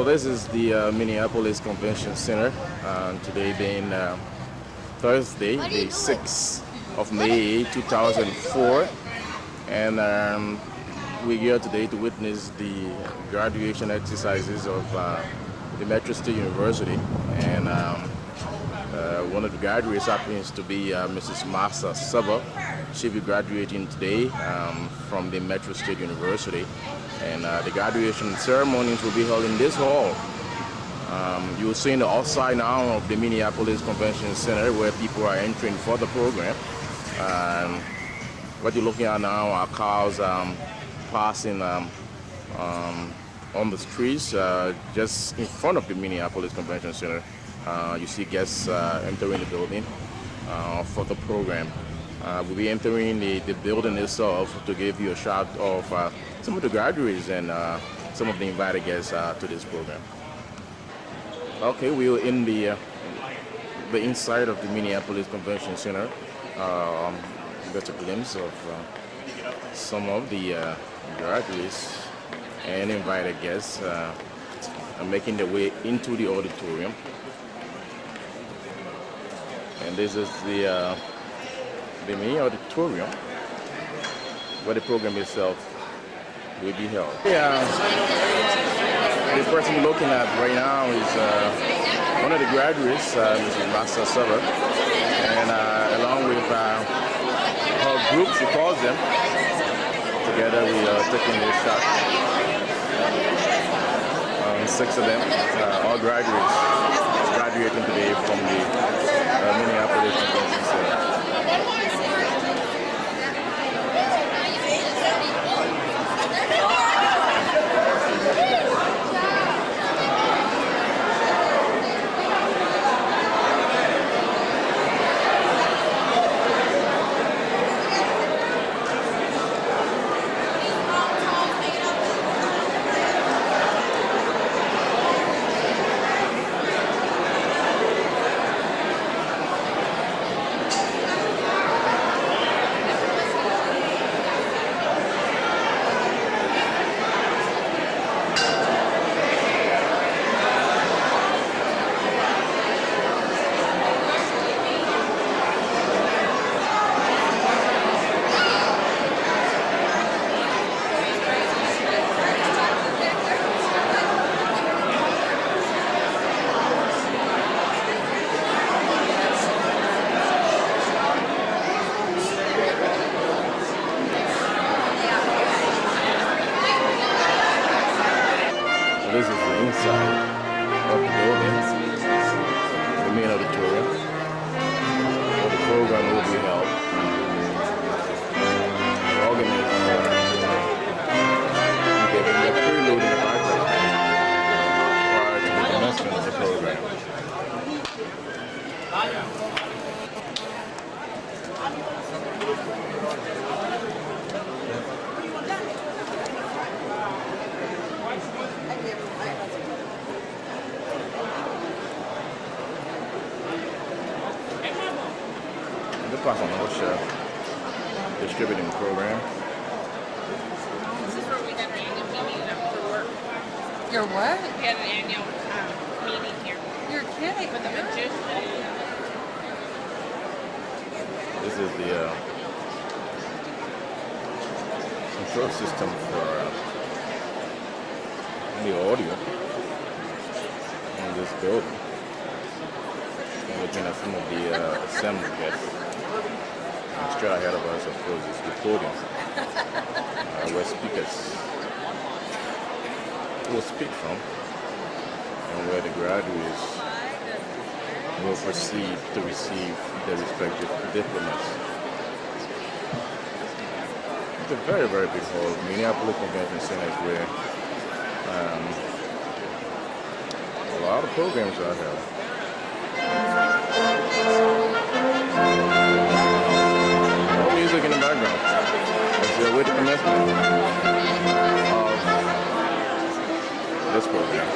This is the Minneapolis Convention Center. Today being Thursday, the 6th of May 2004. And we're here today to witness the graduation exercises of the Metro State University. And one of the graduates happens to be Mrs. Masah. She'll be graduating today from the Metro State University. And the graduation ceremonies will be held in this hall. You'll see in the outside now of the Minneapolis Convention Center where people are entering for the program. What you're looking at now are cars passing on the streets just in front of the Minneapolis Convention Center. You see guests entering the building for the program. We'll be entering the building itself to give you a shot of some of the graduates and some of the invited guests to this program. Okay, we're in the inside of the Minneapolis Convention Center. Got a glimpse of some of the graduates and invited guests making their way into the auditorium. And this is the main auditorium where the program itself will be held. Yeah, the person we're looking at right now is one of the graduates, Mrs. Masah, and along with her group, she calls them. Together we are taking this shot. 6 of them, all graduates, graduating today from the Minneapolis Convention Center. This is the inside of the building, the main auditorium, where the program will be held. The organizers giving a prelude in the background prior to the commencement of the program. Pass on the chef distributing program. This is where we had our annual meeting after work. Your what? We had an annual meeting here. You're kidding. With the magician. This is the control system for the audio in this building. And looking at some of the assembly guests. Straight ahead of us, of course, is the podium where speakers will speak from and where the graduates will proceed to receive their respective diplomas. It's a very, very big hall. Minneapolis Convention Center is where a lot of programs are held. Music in the background as with the commencement of this program.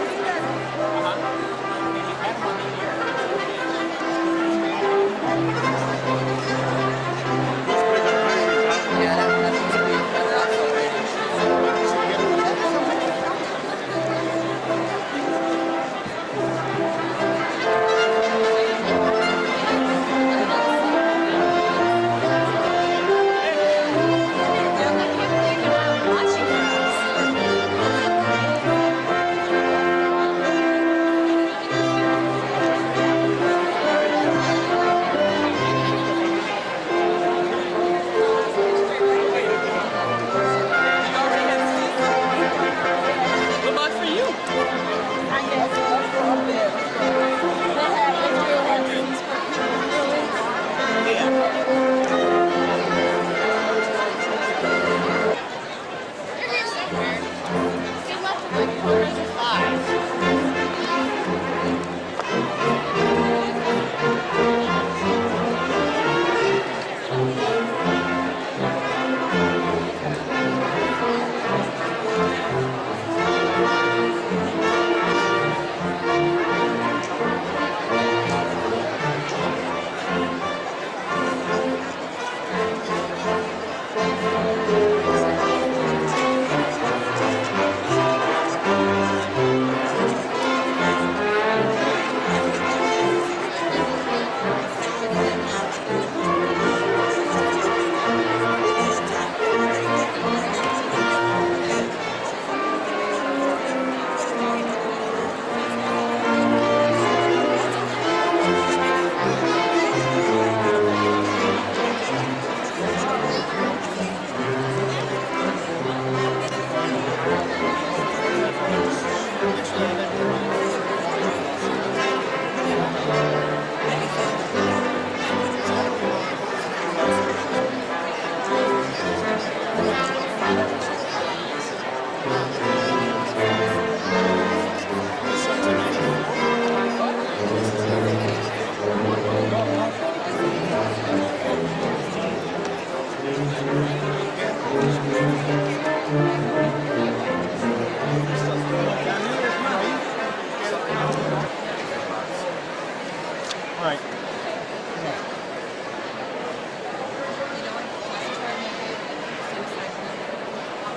Right.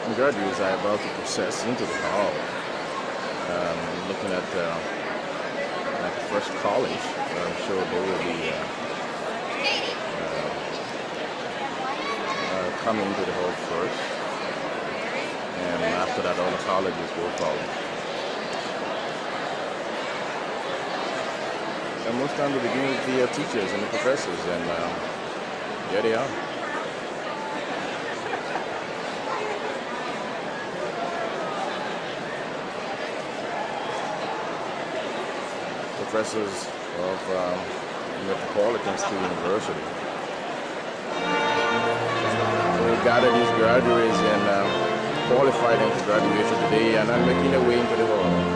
The graduates are about to process into the hall. Looking at the first college, I'm sure they will be coming to the hall first, and after that, all the colleges will follow. And most times we begin with the teachers and the professors, and there they are. Professors of Metropolitan State University. So we gather these graduates and qualify them for graduation today, and are making their way into the hall.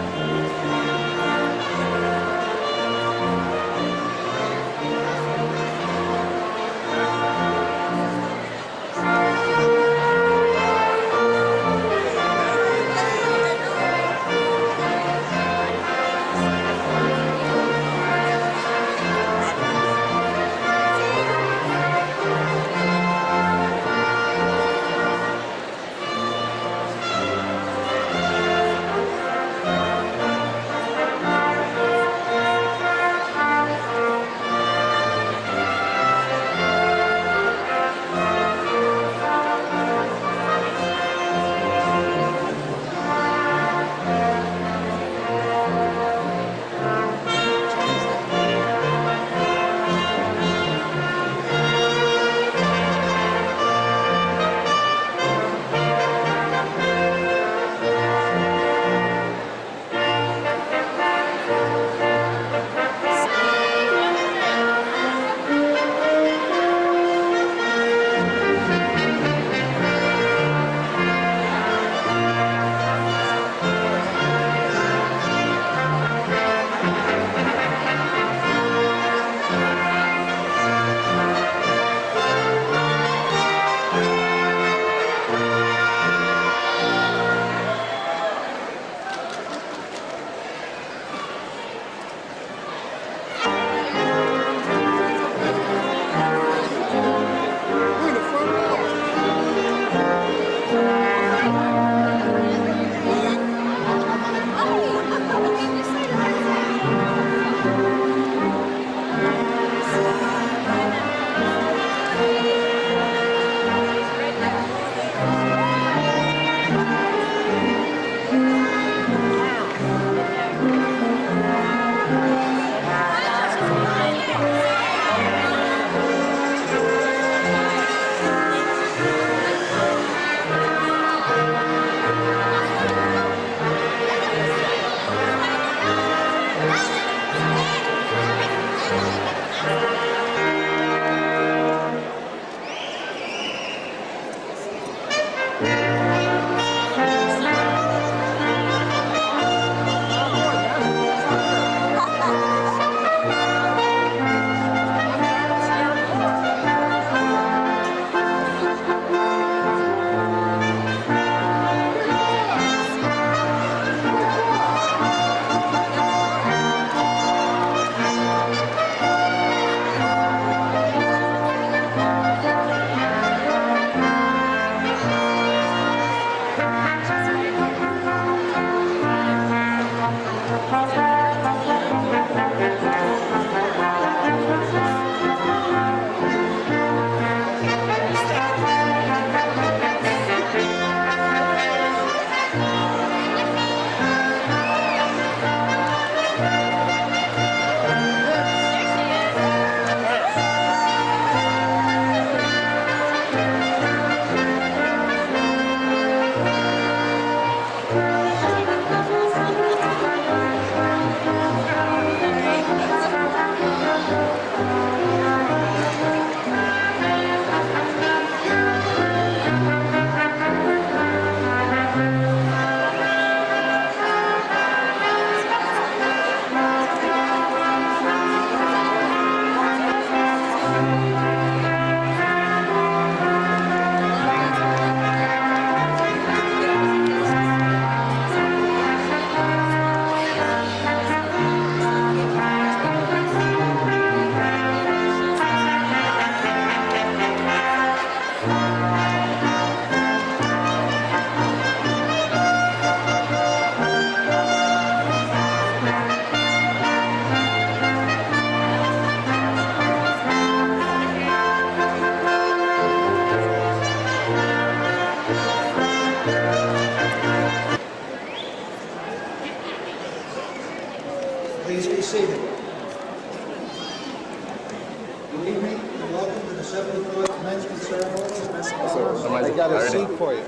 Good evening and welcome to the 74th commencement ceremony of Masah. I got a seat for you.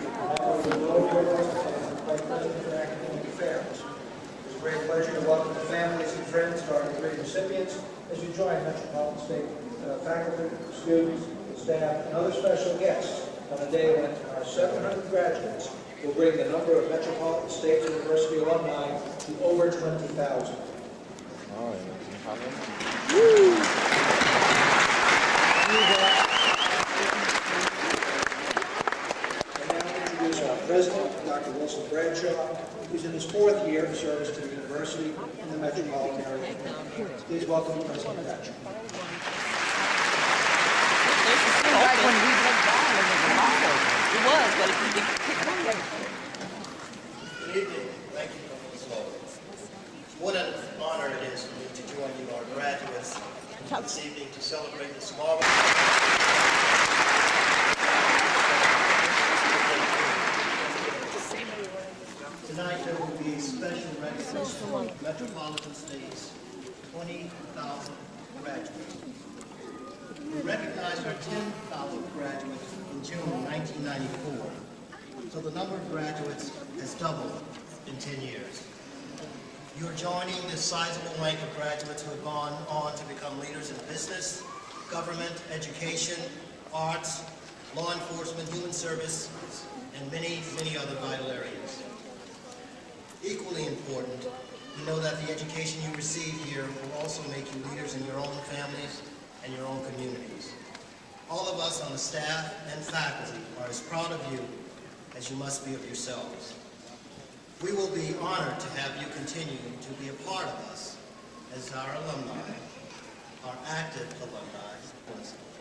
Affairs. It's a great pleasure to welcome the families and friends of our degree recipients as you join Metropolitan State faculty, students, staff, and other special guests on a day when our 700 graduates will bring the number of Metropolitan State University alumni to over 20,000. Our president, Dr. Wilson Bradshaw, who's in his 4th year of service to the university in the metropolitan area. Please welcome President Bradshaw. Right when we looked down, it was a model. It was, but if you think Good evening. Thank you for this moment. What an honor it is for me to join you, our graduates, this evening to celebrate this marvelous. Tonight there will be a special recognition of Metropolitan State's 20,000 graduates. We recognized our 10,000th graduates in June 1994, so the number of graduates has doubled in 10 years. You are joining this sizable rank of graduates who have gone on to become leaders in business, government, education, arts, law enforcement, human service, and many, many other vital areas. Equally important, you know that the education you receive here will also make you leaders in your own families and your own communities. All of us on the staff and faculty are as proud of you as you must be of yourselves. We will be honored to have you continue to be a part of us as our alumni, our active alumni,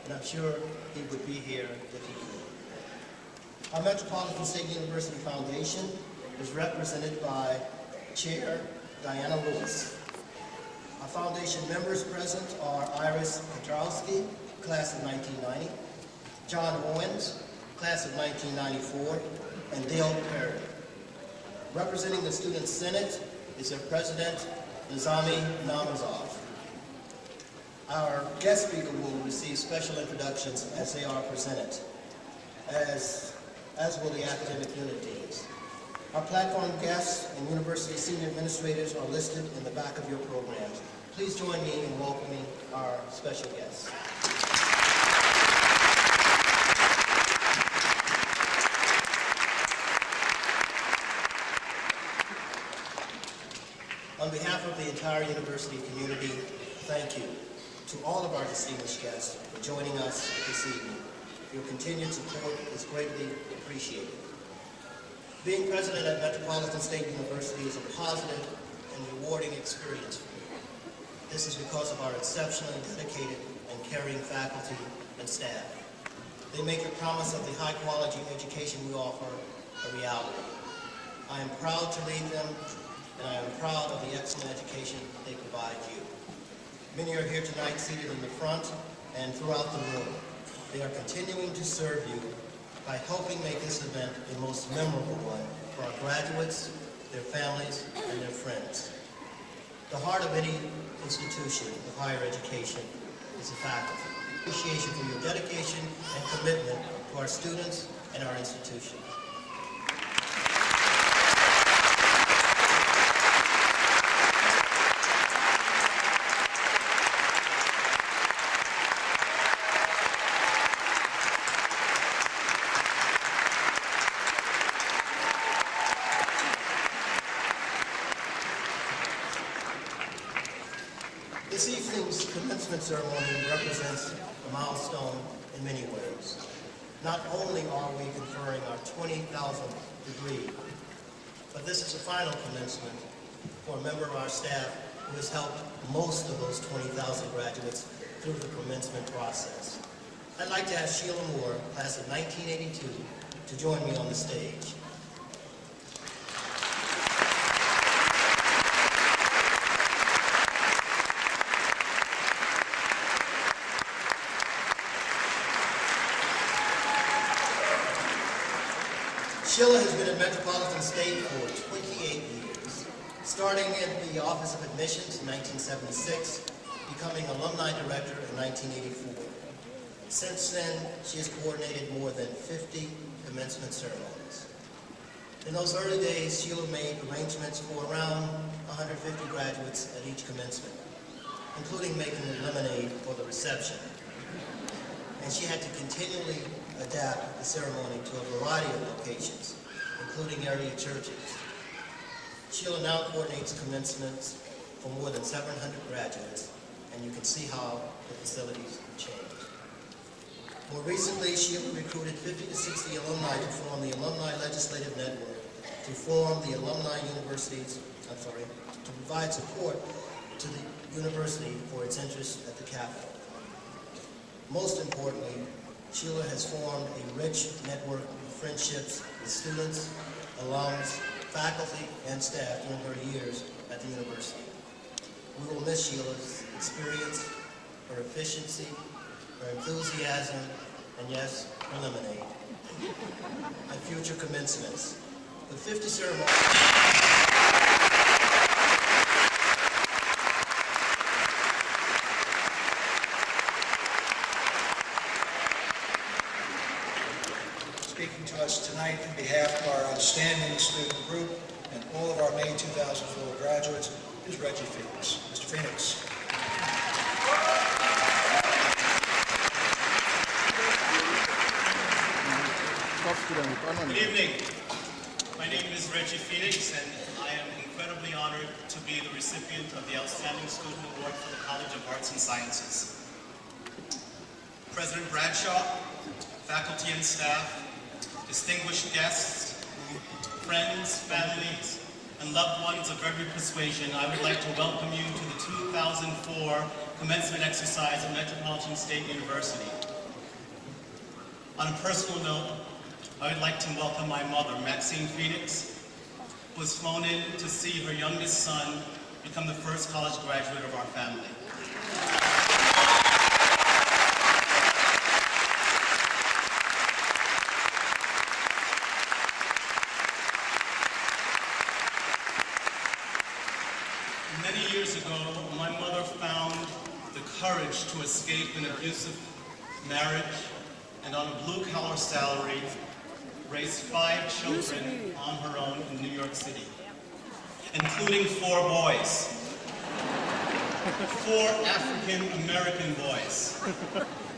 and I'm sure he would be here if he could. Our Metropolitan State University Foundation is represented by Chair Diana Lewis. Our foundation members present are Iris Petrowski, class of 1990, John Owens, class of 1994, and Dale Perry. Representing the Student Senate is their President, Nizami Namazov. Our guest speaker will receive special introductions as they are presented, as will the academic unit deans. Our platform guests and university senior administrators are listed in the back of your programs. Please join me in welcoming our special guests. On behalf of the entire university community, thank you to all of our distinguished guests for joining us this evening. Your continued support is greatly appreciated. Being president at Metropolitan State University is a positive and rewarding experience for me. This is because of our exceptionally dedicated and caring faculty and staff. They make the promise of the high-quality education we offer a reality. I am proud to lead them, and I am proud of the excellent education they provide you. Many are here tonight seated in the front and throughout the room. They are continuing to serve you by helping make this event the most memorable one for our graduates, their families, and their friends. The heart of any institution of higher education is the faculty. Appreciation for your dedication and commitment to our students and our institution. This evening's commencement ceremony represents a milestone in many ways. Not only are we conferring our 20,000th degree, but this is the final commencement for a member of our staff who has helped most of those 20,000 graduates through the commencement process. I'd like to ask Sheila Moore, class of 1982, to join me on the stage. Sheila has been at Metropolitan State for 28 years, starting in the Office of Admissions in 1976, becoming alumni director in 1984. Since then, she has coordinated more than 50 commencement ceremonies. In those early days, Sheila made arrangements for around 150 graduates at each commencement, including making lemonade for the reception. And she had to continually adapt the ceremony to a variety of locations, including area churches. Sheila now coordinates commencements for more than 700 graduates, and you can see how the facilities have changed. More recently, Sheila recruited 50 to 60 alumni to form the Alumni Legislative Network, to form the alumni universities, to provide support to the university for its interests at the Capitol. Most importantly, Sheila has formed a rich network of friendships with students, alums, faculty, and staff during her years at the university. We will miss Sheila's experience, her efficiency, her enthusiasm, and yes, her lemonade. At future commencements, the 50 ceremonies. Speaking to us tonight on behalf of our outstanding student group and all of our May 2004 graduates is Reggie Phoenix. Mr. Phoenix. Good evening. My name is Reggie Phoenix, and I am incredibly honored to be the recipient of the Outstanding Student Award for the College of Arts and Sciences. President Bradshaw, faculty and staff, distinguished guests, friends, families, and loved ones of every persuasion, I would like to welcome you to the 2004 commencement exercise at Metropolitan State University. On a personal note, I would like to welcome my mother, Maxine Phoenix, who was flown in to see her youngest son become the first college graduate of our family. Many years ago, my mother found the courage to escape an abusive marriage and on a blue-collar salary, raised 5 children on her own in New York City, including 4 boys, 4 African-American boys.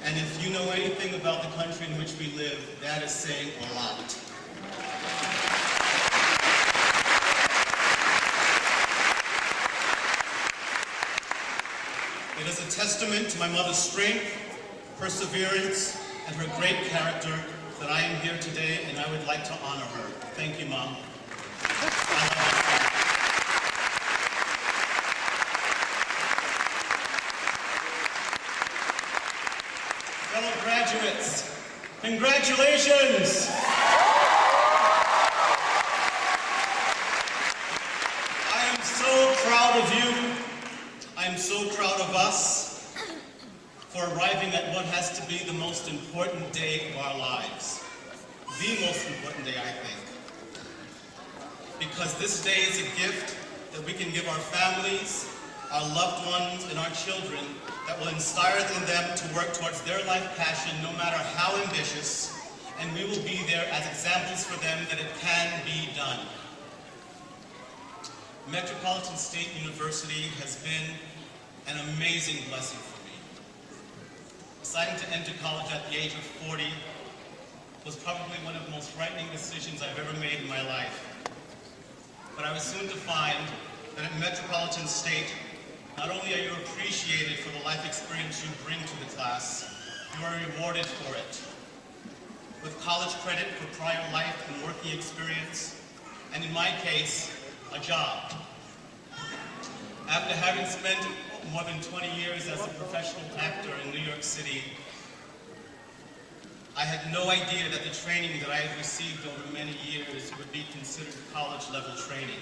And if you know anything about the country in which we live, that is saying a lot. It is a testament to my mother's strength, perseverance, and her great character that I am here today, and I would like to honor her. Thank you, Mom. Fellow graduates, congratulations! I am so proud of you. I am so proud of us for arriving at what has to be the most important day of our lives. The most important day, I think. Because this day is a gift that we can give our families, our loved ones, and our children that will inspire them to work towards their life passion, no matter how ambitious, and we will be there as examples for them that it can be done. Metropolitan State University has been an amazing blessing for me. Deciding to enter college at the age of 40 was probably one of the most frightening decisions I've ever made in my life. But I was soon to find that at Metropolitan State, not only are you appreciated for the life experience you bring to the class, you are rewarded for it. With college credit for prior life and working experience, and in my case, a job. After having spent more than 20 years as a professional actor in New York City, I had no idea that the training that I had received over many years would be considered college-level training,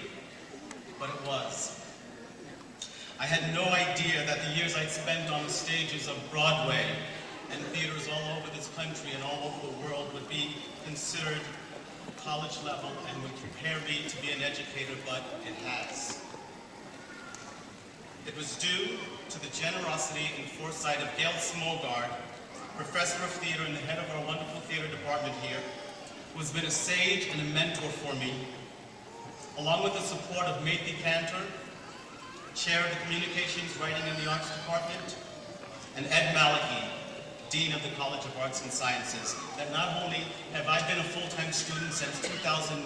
but it was. I had no idea that the years I'd spent on the stages of Broadway and theaters all over this country and all over the world would be considered college level and would prepare me to be an educator, but it has. It was due to the generosity and foresight of Gail Smolgard, professor of theater and the head of our wonderful theater department here, who has been a sage and a mentor for me, along with the support of Matthew Cantor, chair of the Communications, Writing, and the Arts Department, and Ed Maliki, Dean of the College of Arts and Sciences, that not only have I been a full-time student since 2001,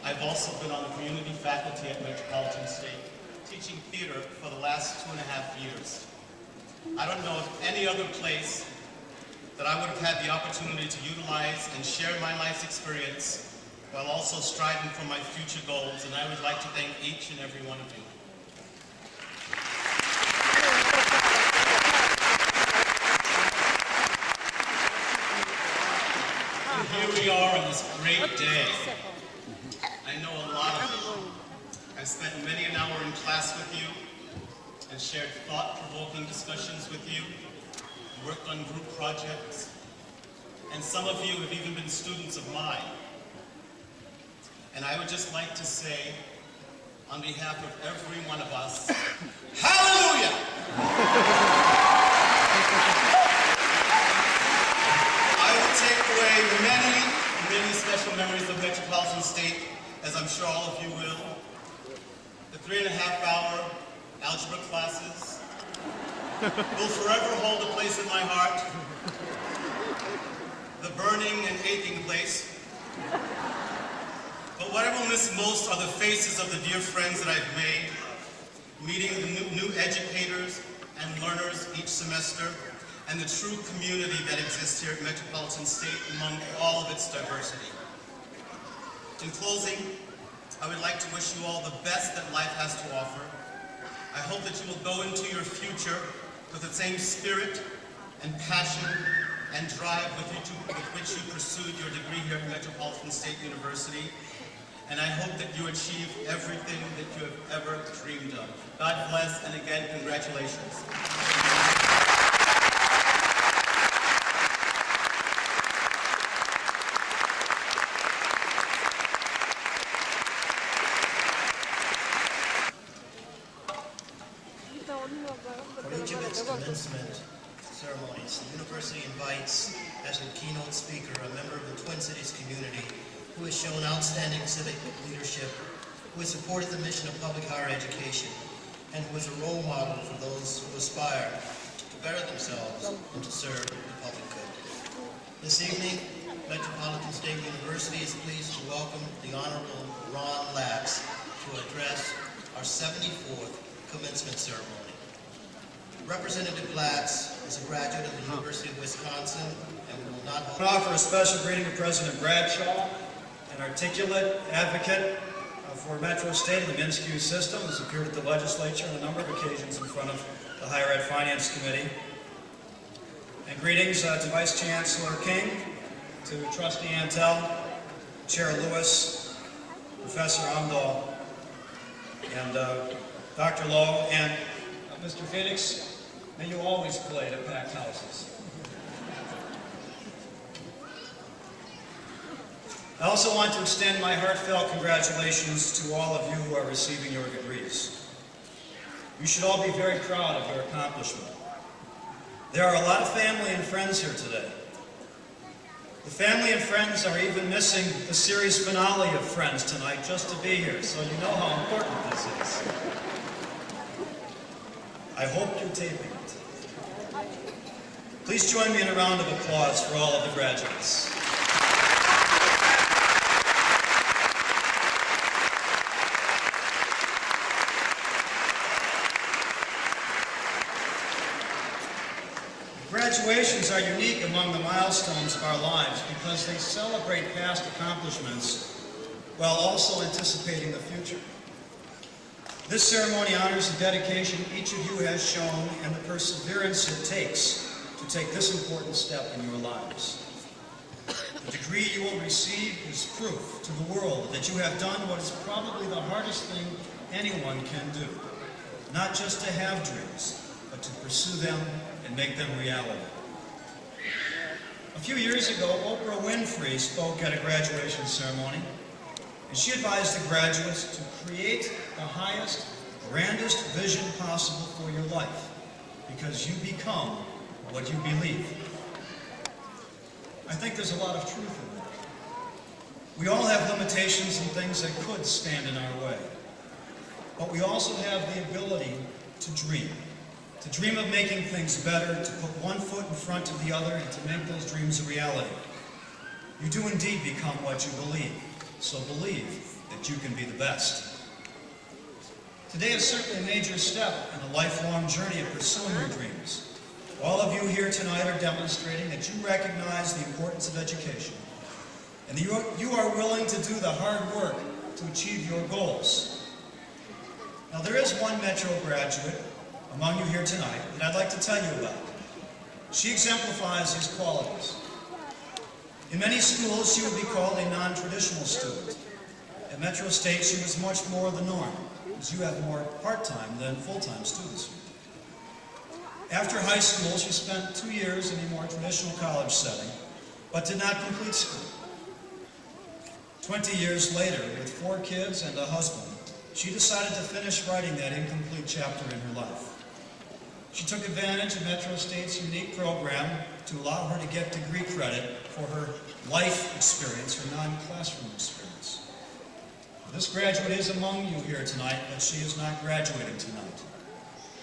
I've also been on the community faculty at Metropolitan State, teaching theater for the last 2.5 years. I don't know of any other place that I would have had the opportunity to utilize and share my life's experience while also striving for my future goals, and I would like to thank each and every one of you. And here we are on this great day. I know a lot of you. I've spent many an hour in class with you and shared thought-provoking discussions with you, worked on group projects, and some of you have even been students of mine. And I would just like to say, on behalf of every one of us, hallelujah! I will take away many, many special memories of Metropolitan State, as I'm sure all of you will. The 3.5-hour algebra classes will forever hold a place in my heart. The burning and aching place. But what I will miss most are the faces of the dear friends that I've made, meeting the new educators and learners each semester, and the true community that exists here at Metropolitan State among all of its diversity. In closing, I would like to wish you all the best that life has to offer. I hope that you will go into your future with the same spirit and passion and drive with which you pursued your degree here at Metropolitan State University. And I hope that you achieve everything that you have ever dreamed of. God bless, and again, congratulations. For each of its commencement ceremonies, the university invites as a keynote speaker a member of the Twin Cities community who has shown outstanding civic leadership, who has supported the mission of public higher education, and who is a role model for those who aspire to better themselves and to serve the public good. This evening, Metropolitan State University is pleased to welcome the Honorable Ron Lax to address our 74th commencement ceremony. Representative Lax is a graduate of the University of Wisconsin and will not I offer a special greeting to President Bradshaw, an articulate advocate for Metro State and the MnSCU system, who's appeared at the legislature on a number of occasions in front of the Higher Ed Finance Committee. And greetings to Vice Chancellor King, to Trustee Antel, Chair Lewis, Professor Amdahl, and Dr. Lowe, and Mr. Phoenix. May you always play to packed houses. I also want to extend my heartfelt congratulations to all of you who are receiving your degrees. You should all be very proud of your accomplishment. There are a lot of family and friends here today. The family and friends are even missing the series finale of Friends tonight just to be here, so you know how important this is. I hope you're taping it. Please join me in a round of applause for all of the graduates. Graduations are unique among the milestones of our lives because they celebrate past accomplishments while also anticipating the future. This ceremony honors the dedication each of you has shown and the perseverance it takes to take this important step in your lives. The degree you will receive is proof to the world that you have done what is probably the hardest thing anyone can do. Not just to have dreams, but to pursue them and make them reality. A few years ago, Oprah Winfrey spoke at a graduation ceremony, and she advised the graduates to create the highest, grandest vision possible for your life, because you become what you believe. I think there's a lot of truth in that. We all have limitations and things that could stand in our way. But we also have the ability to dream of making things better, to put one foot in front of the other, and to make those dreams a reality. You do indeed become what you believe, so believe that you can be the best. Today is certainly a major step in a lifelong journey of pursuing your dreams. All of you here tonight are demonstrating that you recognize the importance of education, and you are willing to do the hard work to achieve your goals. Now, there is one Metro graduate among you here tonight that I'd like to tell you about. She exemplifies these qualities. In many schools, she would be called a non-traditional student. At Metro State, she was much more the norm, as you have more part-time than full-time students. After high school, she spent 2 years in a more traditional college setting, but did not complete school. 20 years later, with 4 kids and a husband, she decided to finish writing that incomplete chapter in her life. She took advantage of Metro State's unique program to allow her to get degree credit for her life experience, her non-classroom experience. This graduate is among you here tonight, but she is not graduating tonight.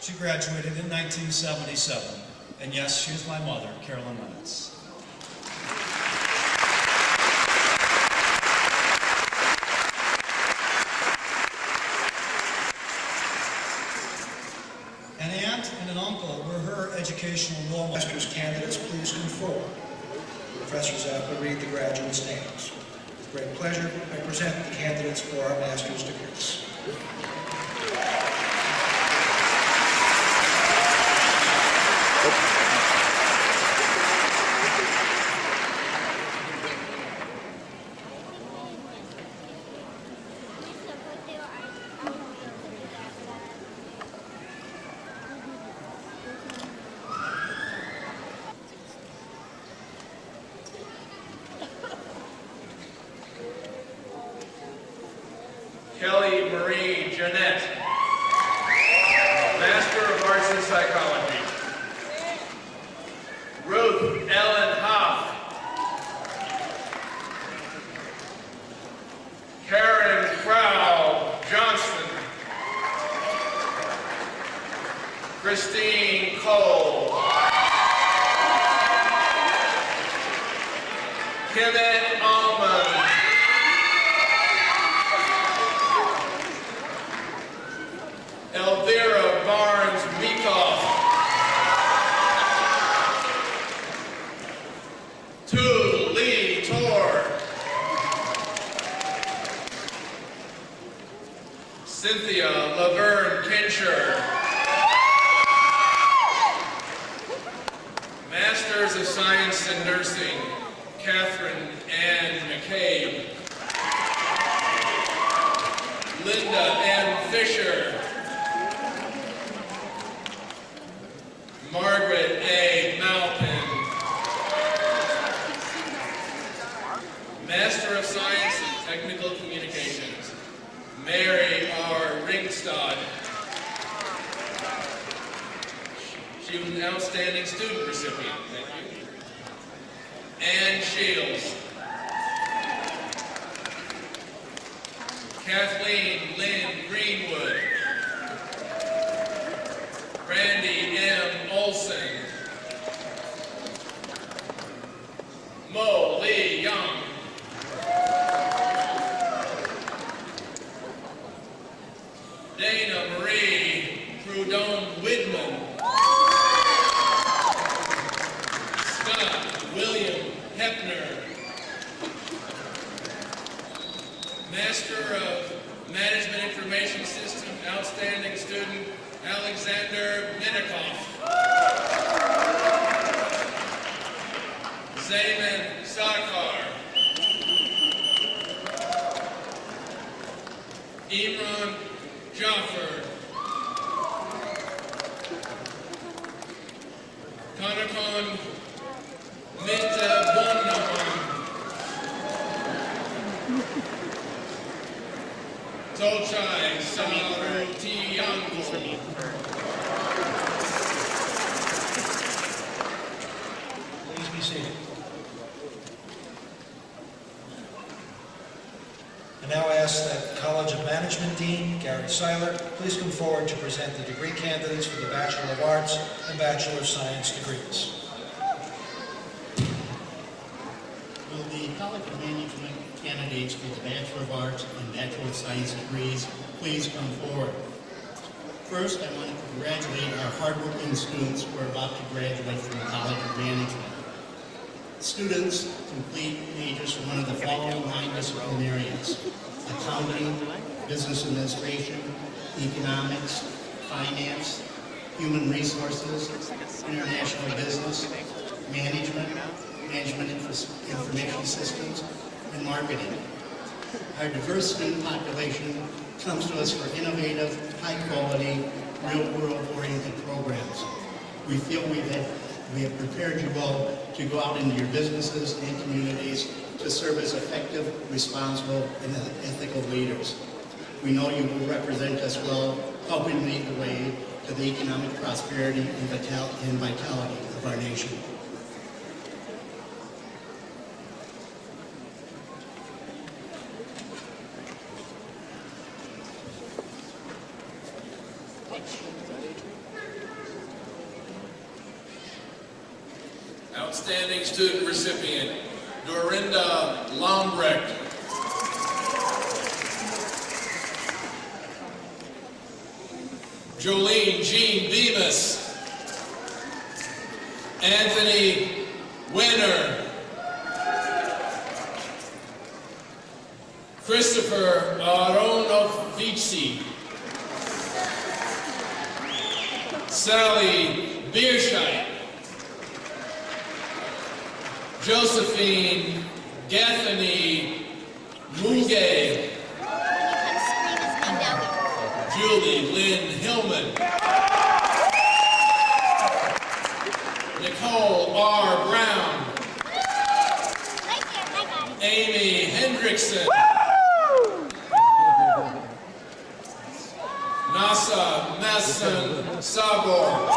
She graduated in 1977, and yes, she is my mother, Carolyn Lennox. An aunt and an uncle were her educational role models. Master's candidates, please come forward. Professor Zappa, read the graduates' names. With great pleasure, I present the candidates for our master's degrees. Kelly Marie Jeanette, Master of Arts in Psychology. Ruth Ellen Hoff. Karen Frau Johnston. Christine Cole. Kenneth Allman. Elvira Barnes Meekoff. Tu Lee Tor. Cynthia Laverne Kincher. Masters of Science in Nursing, Catherine Ann McCabe. Linda M. Fisher. Margaret A. Malpin. Master of Science in Technical Communications, Mary R. Ringstad. She was an outstanding student recipient. Thank you. Ann Shields. Kathleen Lynn Greenwood. Randy M. Olson. Mo Lee Young. Dana Marie Prudhomme Widman. Scott William Hepner. Master of Management Information System, outstanding student, Alexander Minikoff. Zayman Sarkar. Imran Jaffer. Kanakon Minta Bonnaman. Tolchai Saru T. uncle. Please be seated. And now I ask that College of Management Dean Gary Seiler please come forward to present the degree candidates for the Bachelor of Arts and Bachelor of Science degrees. Will the College of Management candidates for the Bachelor of Arts and Bachelor of Science degrees please come forward? First, I want to congratulate our hardworking students who are about to graduate from the College of Management. Students complete majors from one of the following 9 discipline areas: accounting, business administration, economics, finance, human resources, international business, management, management information systems, and marketing. Our diverse student population comes to us for innovative, high-quality, real-world oriented programs. We feel we have prepared you well to go out into your businesses and communities to serve as effective, responsible, and ethical leaders. We know you will represent us well, helping lead the way to the economic prosperity and vitality of our nation. Outstanding student recipient, Dorinda Lombrecht. Jolene Jean Bemis. Anthony Winner. Christopher Aronovici. Sally Bierscheid. Josephine Gaffney Muge. Julie Lynn Hillman. Nicole R. Brown. Amy Hendrickson. Nasa Masson Sabor.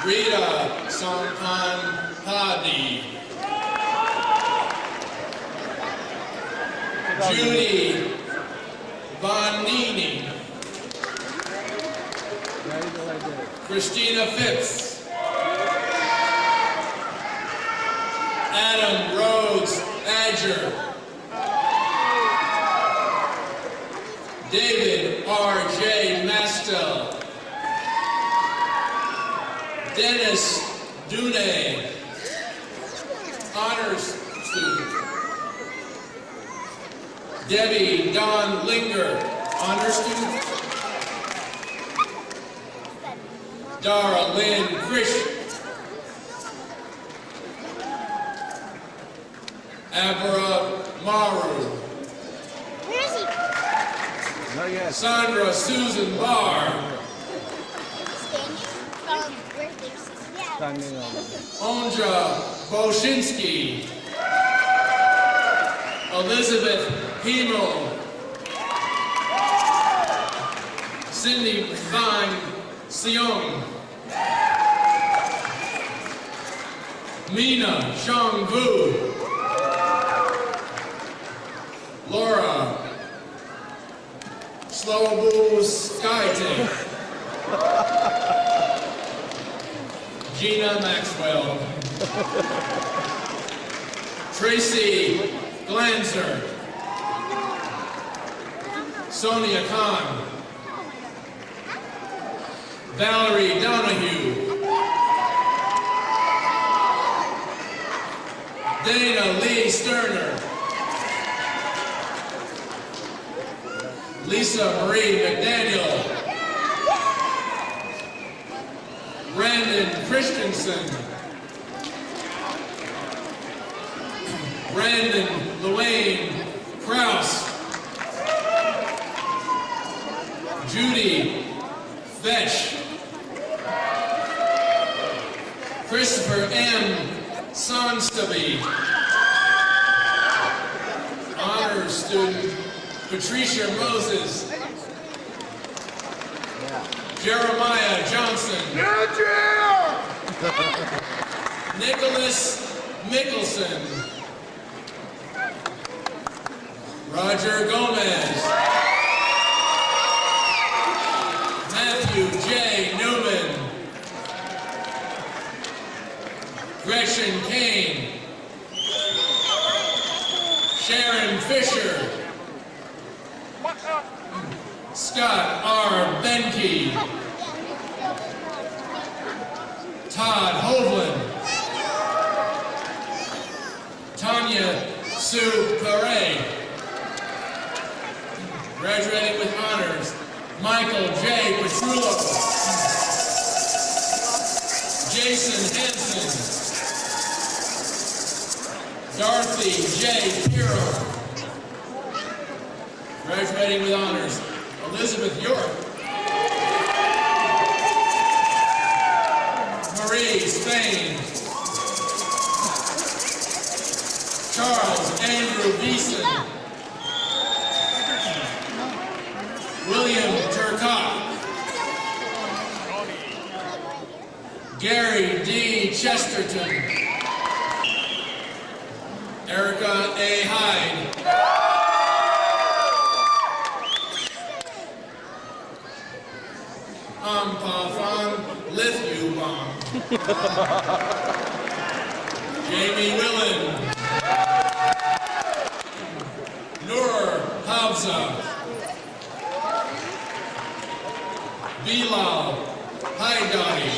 Rita Sampan Padi. Judy Bonini. Christina Phipps. Adam Rhodes Adger. David R.J. Mastel. Dennis Dune, honors student. Debbie Don Linger, honors student. Dara Lynn Krish. Abra Maru. Where is he? Not yet. Sandra Susan Barr. Ondra Boshinsky. Elizabeth Hemo. Cindy Van Seong. Mina Shang Vu. Laura Slobu Skytech. Gina Maxwell. Tracy Glanzer. Sonia Khan. Valerie Donahue. Dana Lee Sterner. Lisa Marie McDaniel. Brandon Christensen. Brandon Luane Kraus. Judy Fetch. Christopher M. Sonstaby. Honors student Patricia Moses. Jeremiah Johnson. Nicholas Mickelson. Roger Gomez. Matthew J. Newman. Gretchen Kane. Sharon Fisher. Scott R. Benke. Todd Hovland. Tanya Sue Perret. Graduating with honors, Michael J. Petrullo. Jason Hansen. Dorothy J. Piro. Graduating with honors, Elizabeth York. Marie Spain. Charles Andrew Beeson. William Turcotte. Gary D. Chesterton. Erica A. Hyde. Ampafan Lithubong. Jamie Willen. Nur Havza. Bilal Haidari.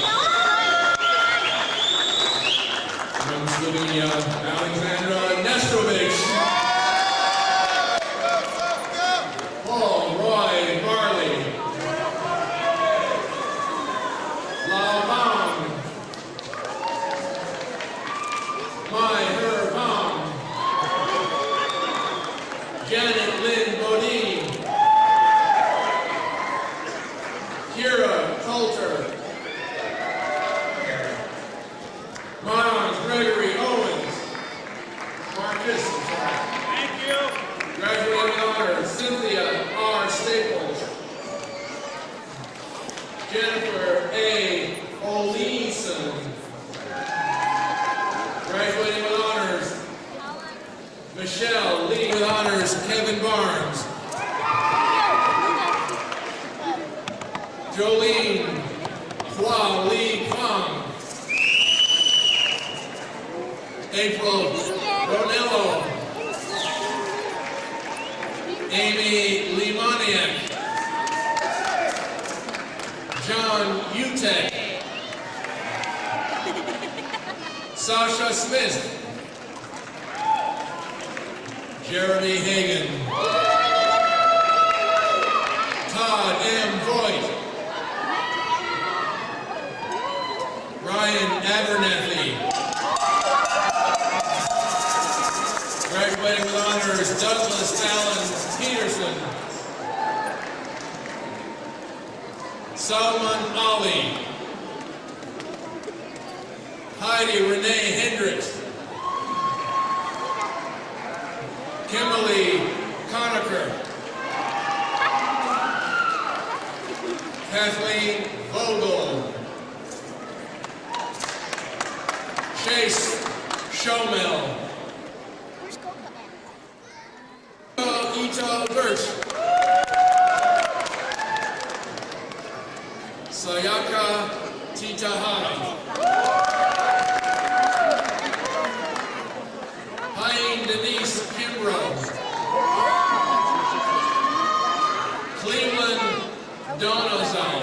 From Slovenia, Alexandra Nestrovich. Paul Roy Marley. Lao Bang. Mai Her Bang. Janet Lynn Bodine. Kira Coulter. Miles Gregory Owens. Marcus. Thank you. Graduating with honors, Cynthia R. Staples. Jennifer A. Oleson. Graduating with honors, Michelle Lee. With honors, Kevin Barnes. Jolene Hua Lee Kwang. April Ronello. Amy Limaniak. John Utek. Sasha Smith. Jeremy Hagan. Todd M. Voigt. Ryan Abernathy. Graduating with honors, Douglas Allen Peterson. Salman Ali. Heidi Renee Hendricks. Kimberly Conacher. Kathleen Vogel. Chase Shomel. Ita Birch. Sayaka Titahara. Payne Denise Kimbrough. Cleveland Donozal.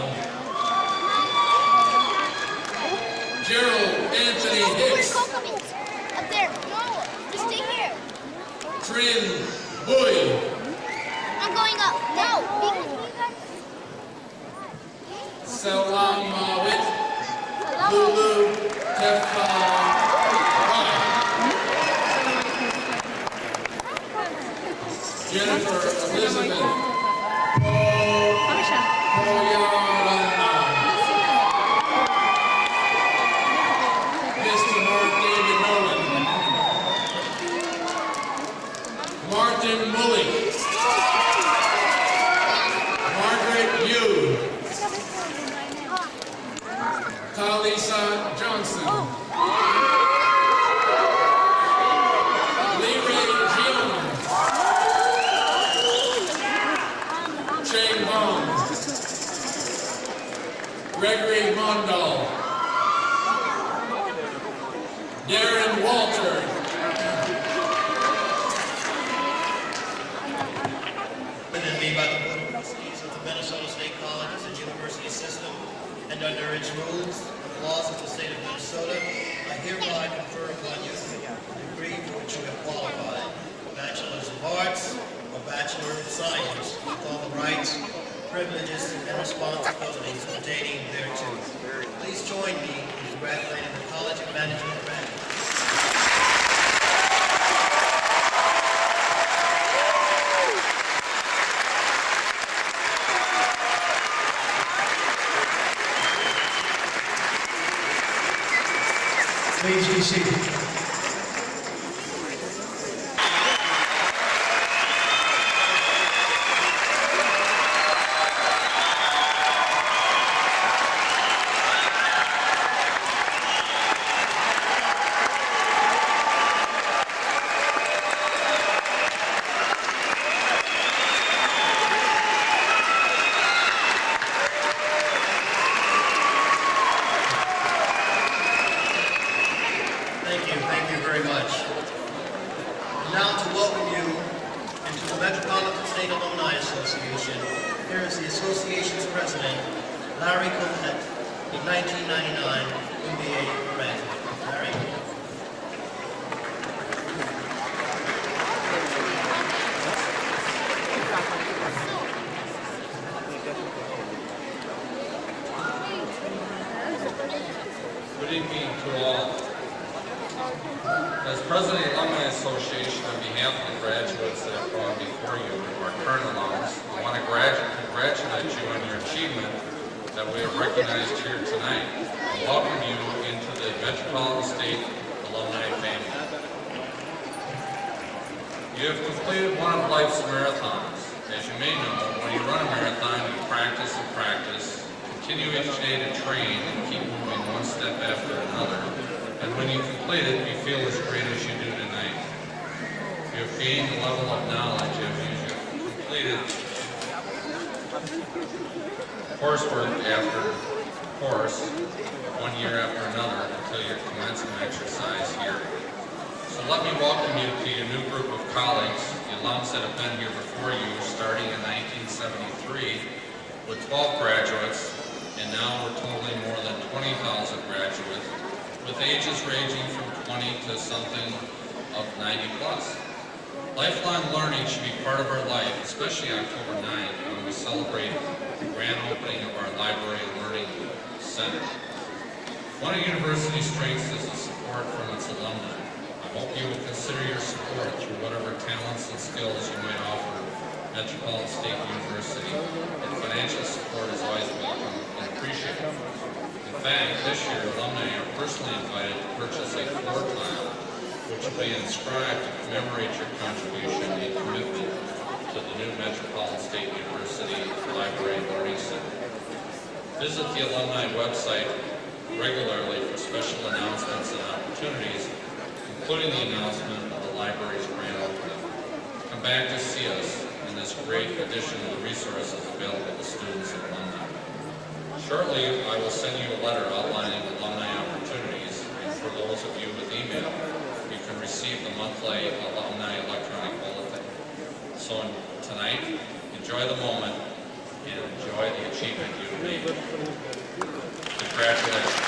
Gerald Anthony Hicks. Up there. No, just stay here. Trin Boy. I'm going up. No. Salam Mawit. Lulu Tefa. Jennifer Elizabeth. Mr. Mark David Nolan. Martin Mully. Talisa Johnson. Leray Jones. Cheng Hong. Gregory Mondal. Darren Walter. Given me by the Board of Trustees of the Minnesota State Colleges and University System, and under its rules and laws of the state of Minnesota, I hereby confer upon you the degree for which you have qualified, Bachelor's of Arts or Bachelor of Science, with all the rights, privileges, and responsibilities pertaining thereto. Please join me in congratulating the College of Management graduates. Please be seated. Thank you very much. And now to welcome you into the Metropolitan State Alumni Association, here is the association's president, Larry Collette, a 1999 MBA graduate. Larry? Good evening to all. As President of the Alumni Association, on behalf of the graduates that have gone before you, our current alums, I want to congratulate you on your achievement that we have recognized here tonight and welcome you into the Metropolitan State Alumni family. You have completed one of life's marathons. As you may know, when you run a marathon, you practice and practice, continue each day to train and keep moving one step after another. And when you complete it, you feel as great as you do tonight. You have gained a level of knowledge as you have completed coursework after course, 1 year after another, until your commencement exercise here. So let me welcome you to your new group of colleagues, the alums that have been here before you, starting in 1973 with 12 graduates, and now we're totaling more than 20,000 graduates, with ages ranging from 20 to something of 90 plus. Lifelong learning should be part of our life, especially October 9th, when we celebrate the grand opening of our Library and Learning Center. One of university's strengths is the support from its alumni. I hope you will consider your support through whatever talents and skills you might offer Metropolitan State University, and financial support is always welcome and appreciated. In fact, this year, alumni are personally invited to purchase a floor tile, which will be inscribed to commemorate your contribution and commitment to the new Metropolitan State University Library and Learning Center. Visit the alumni website regularly for special announcements and opportunities, including the announcement of the library's grand opening. Come back to see us in this great addition to the resources available to students and alumni. Shortly, I will send you a letter outlining alumni opportunities, and for those of you with email, you can receive the monthly alumni electronic bulletin. So tonight, enjoy the moment and enjoy the achievement you've made. Congratulations.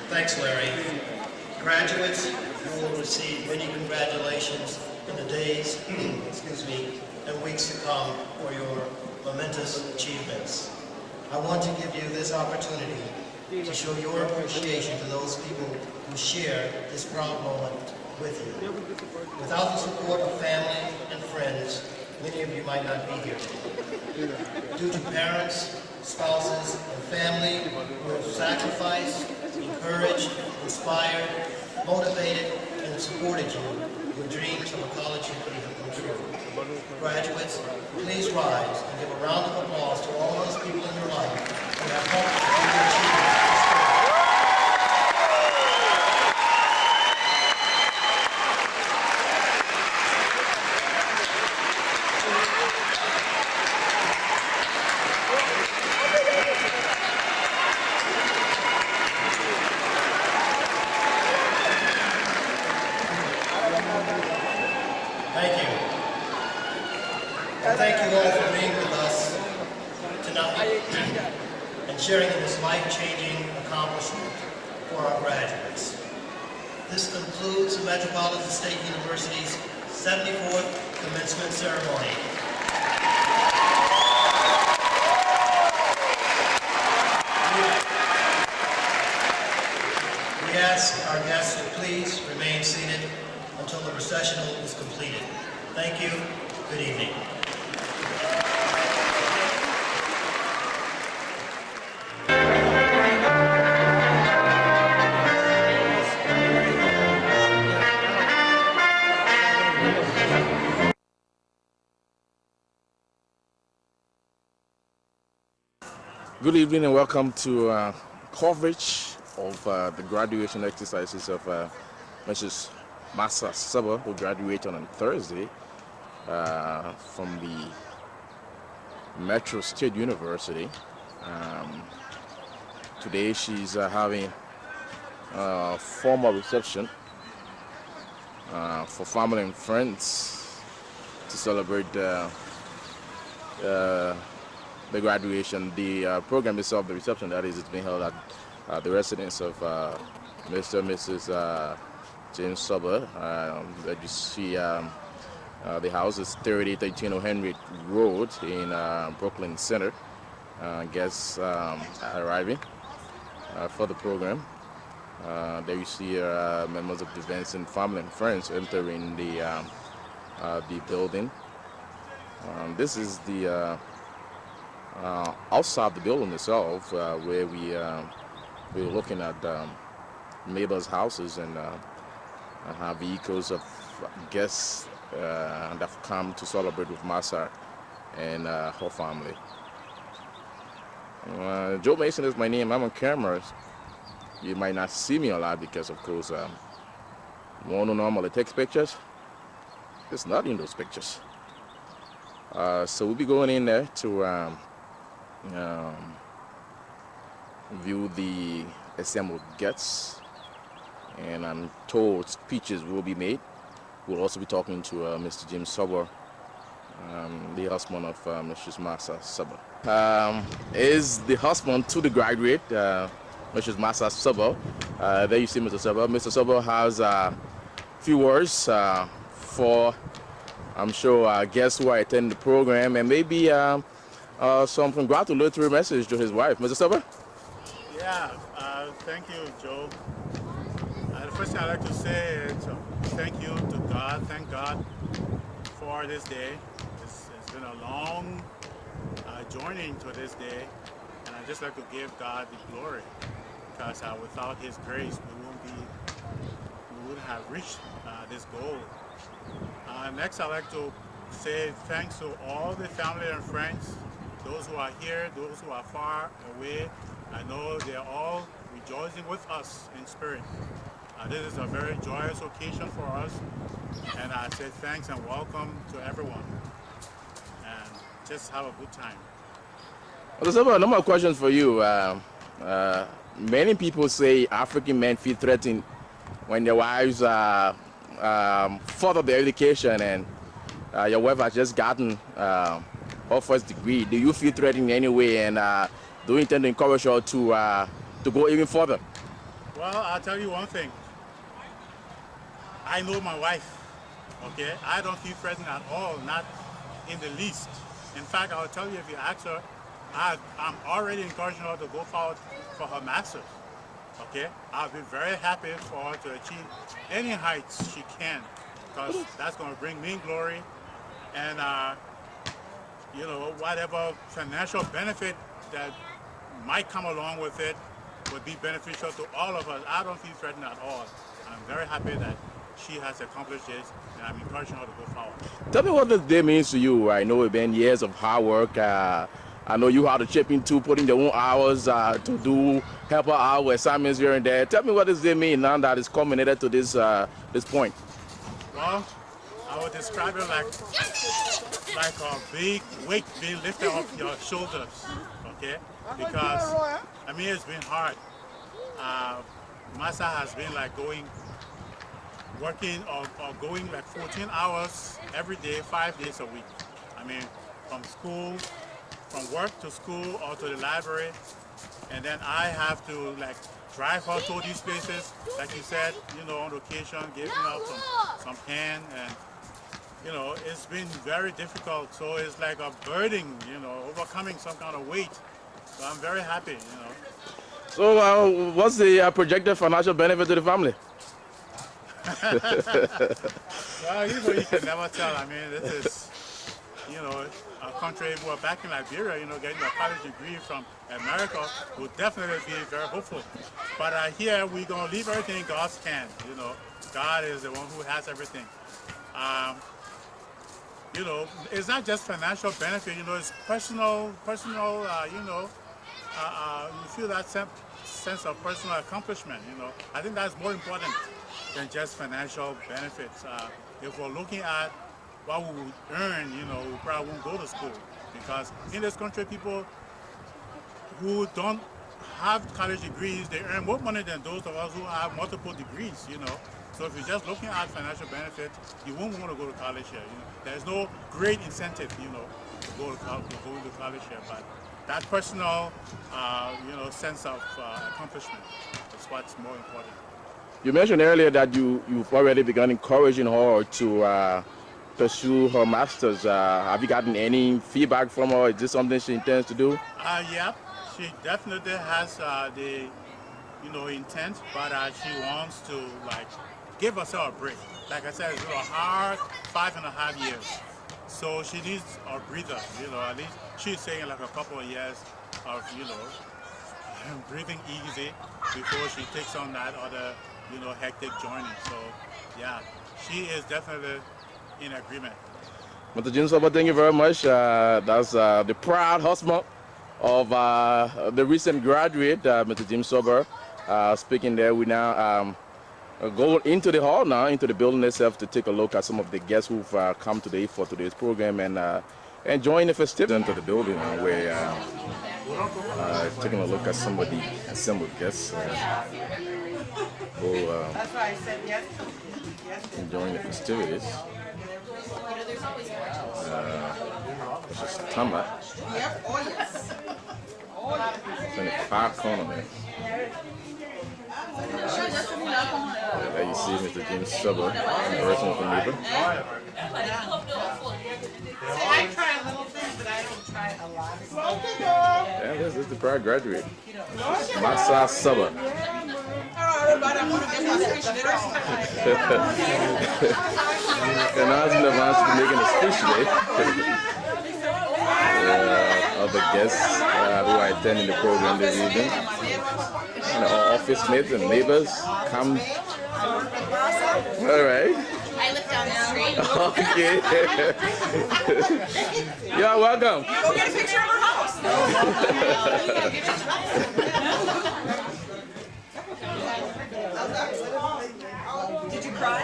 Thanks, Larry. Graduates, you will receive many congratulations in the days, and weeks to come for your momentous achievements. I want to give you this opportunity to show your appreciation to those people who share this proud moment with you. Without the support of family and friends, many of you might not be here today. Due to parents, spouses, and family who have sacrificed, encouraged, inspired, motivated, and supported you. Your dreams of a college degree have come true. Graduates, please rise and give a round of applause to all those people in your life who have helped you achieve this. Thank you. And thank you all for being with us tonight and sharing in this life-changing accomplishment for our graduates. This concludes the Metropolitan State University's 74th commencement ceremony. We ask our guests to please remain seated until the recessional is completed. Thank you. Good evening. Good evening and welcome to coverage of the graduation exercises of Mrs. Masah Saba, who graduated on Thursday from the Metro State University. Today she's having a formal reception for family and friends to celebrate the graduation. The program itself, the reception that is, it's being held at the residence of Mr. and Mrs. James Saba. That you see the house is 3013 O'Henry Road in Brooklyn Center. Guests arriving for the program. There you see members of the events and family and friends entering the building. This is the outside the building itself, where we're looking at neighbors' houses and have vehicles of guests that have come to celebrate with Masah and her family. Joe Mason is my name. I'm on camera. You might not see me a lot because, of course, one who normally takes pictures, it's not in those pictures. So we'll be going in there to view the assembled guests, and I'm told speeches will be made. We'll also be talking to Mr. James Saba, the husband of Mrs. Masah Saba. Is the husband to the graduate, Mrs. Masah Saba. There you see Mr. Saba. Mr. Saba has a few words for, I'm sure, guests who are attending the program, and maybe some congratulatory message to his wife. Mr. Saba? Yeah, thank you, Joe. The first thing I'd like to say is thank you to God. Thank God for this day. It's been a long journey to this day, and I'd just like to give God the glory, because without His grace, we wouldn't have reached this goal. Next, I'd like to say thanks to all the family and friends, those who are here, those who are far away. I know they're all rejoicing with us in spirit. This is a very joyous occasion for us, and I say thanks and welcome to everyone, and just have a good time. Well, there's a number of questions for you. Many people say African men feel threatened when their wives further their education, and your wife has just gotten her first degree. Do you feel threatened in any way, and do you intend to encourage her to go even further? Well, I'll tell you one thing. I know my wife, okay? I don't feel threatened at all, not in the least. In fact, I'll tell you, if you ask her, I'm already encouraging her to go forward for her master's, okay? I'll be very happy for her to achieve any heights she can, because that's going to bring me glory, and you know, whatever financial benefit that might come along with it would be beneficial to all of us. I don't feel threatened at all. I'm very happy that she has accomplished this, and I'm encouraging her to go forward. Tell me what this day means to you. I know it's been years of hard work. I know you had to chip in too, putting your own hours to do helper hour assignments here and there. Tell me what does it mean now that it's culminated to this this point. Well, I would describe it like a big weight being lifted off your shoulders, okay? Because, I mean, it's been hard. Masah has been like working or going like 14 hours every day, 5 days a week. I mean, from work to school or to the library, and then I have to like drive her to these places, like you said, you know, on occasion, giving out some hand, and you know, it's been very difficult. So it's like a burden, you know, overcoming some kind of weight. So I'm very happy, you know. So what's the projected financial benefit to the family? Well, you know, you can never tell. I mean, this is, you know, a country, we're back in Liberia, you know, getting a college degree from America would definitely be very hopeful. But here, we're going to leave everything in God's hands, you know. God is the one who has everything. You know, it's not just financial benefit, you know, it's personal, you know, you feel that sense of personal accomplishment, you know. I think that's more important than just financial benefits. If we're looking at what we would earn, you know, we probably won't go to school, because in this country, people who don't have college degrees, they earn more money than those of us who have multiple degrees, you know. So if you're just looking at financial benefits, you won't want to go to college here. You know, there's no great incentive, you know, to go to college here. But that personal, you know, sense of accomplishment is what's more important. You mentioned earlier that you've already begun encouraging her to pursue her master's. Have you gotten any feedback from her? Is this something she intends to do? Yeah, she definitely has the, you know, intent, but she wants to like give herself a break. Like I said, it's a hard 5.5 years. So she needs a breather, you know, at least she's saying like a couple of years of, you know, breathing easy before she takes on that other, you know, hectic journey. So yeah, she is definitely in agreement. Mr. Jim Sober, thank you very much. That's the proud husband of the recent graduate, Mr. Jim Sober, speaking there. We now go into the hall now, into the building itself, to take a look at some of the guests who've come today for today's program and enjoying the festivities. Into the building where taking a look at some of the assembled guests who enjoying the festivities. This is Tama. It's in the far corner there. There you see Mr. Jim Sober and the rest of the neighbor. I try a little thing, but I don't try a lot. Yeah, this is the proud graduate. Masah Sober. And I was in advance to making a speech today. Other guests who are attending the program this evening. And our office mates and neighbors come. All right. I live down the street. Okay. You're welcome. Go get a picture of her house. Did you cry?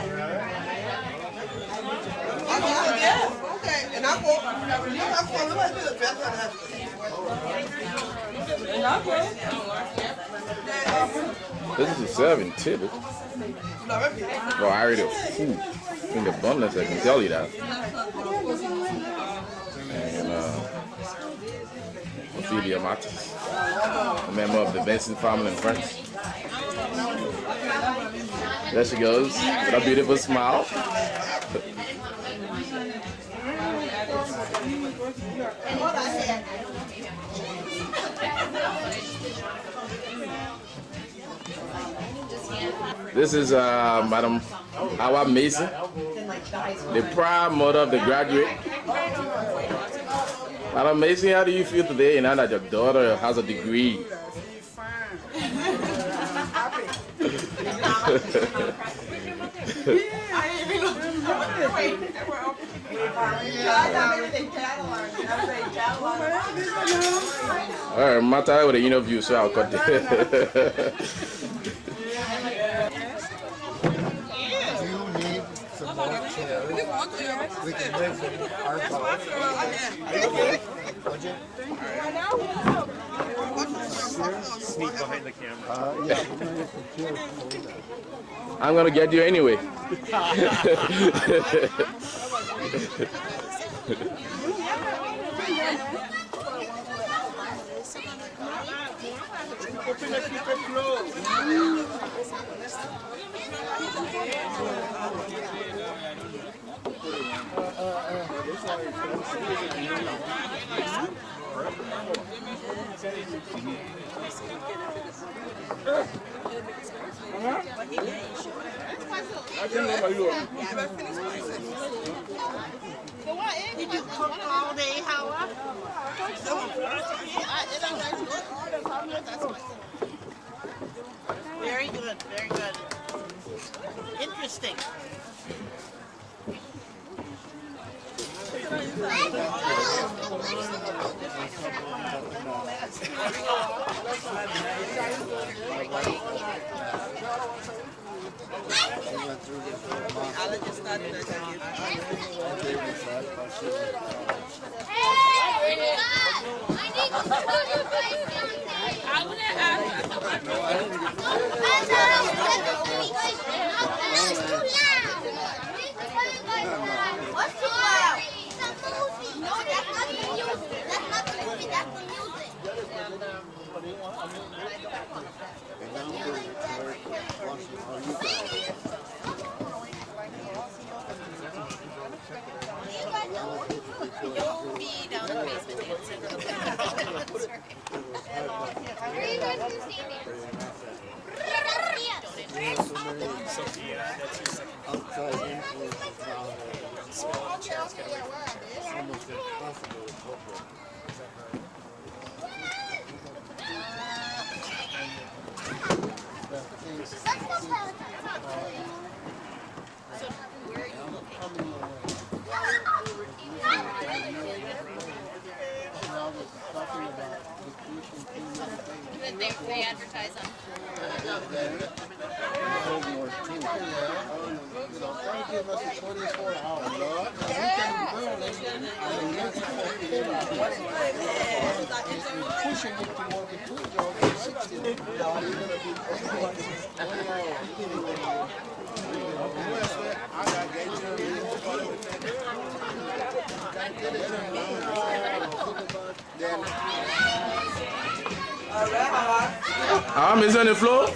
Yeah. Okay. And I will. This is a serving table. Well, I already have food in the abundance, I can tell you that. And Ophelia Matis, a member of the Vincent family and friends. There she goes, with a beautiful smile. This is Madam Awa Mason, the proud mother of the graduate. And amazing, how do you feel today now that your daughter has a degree? All right, Mata with the interview, so I'll cut it. We can live in our house. Sneak behind the camera. I'm gonna get you anyway. Did you cook all day, Howard? Very good, very good. Interesting. What's too loud? No, that's not the music. That's not the movie, that's the music. You'll be down in the basement dancing. That's right. Where are you guys going to stand there? Sophia, that's your second. Outside influence is almost impossible to cope with. They advertise on. Give us 24 hours. Pushing it to work a 2 job for 60. Now you're going to be 1 hour. I got Is on the floor?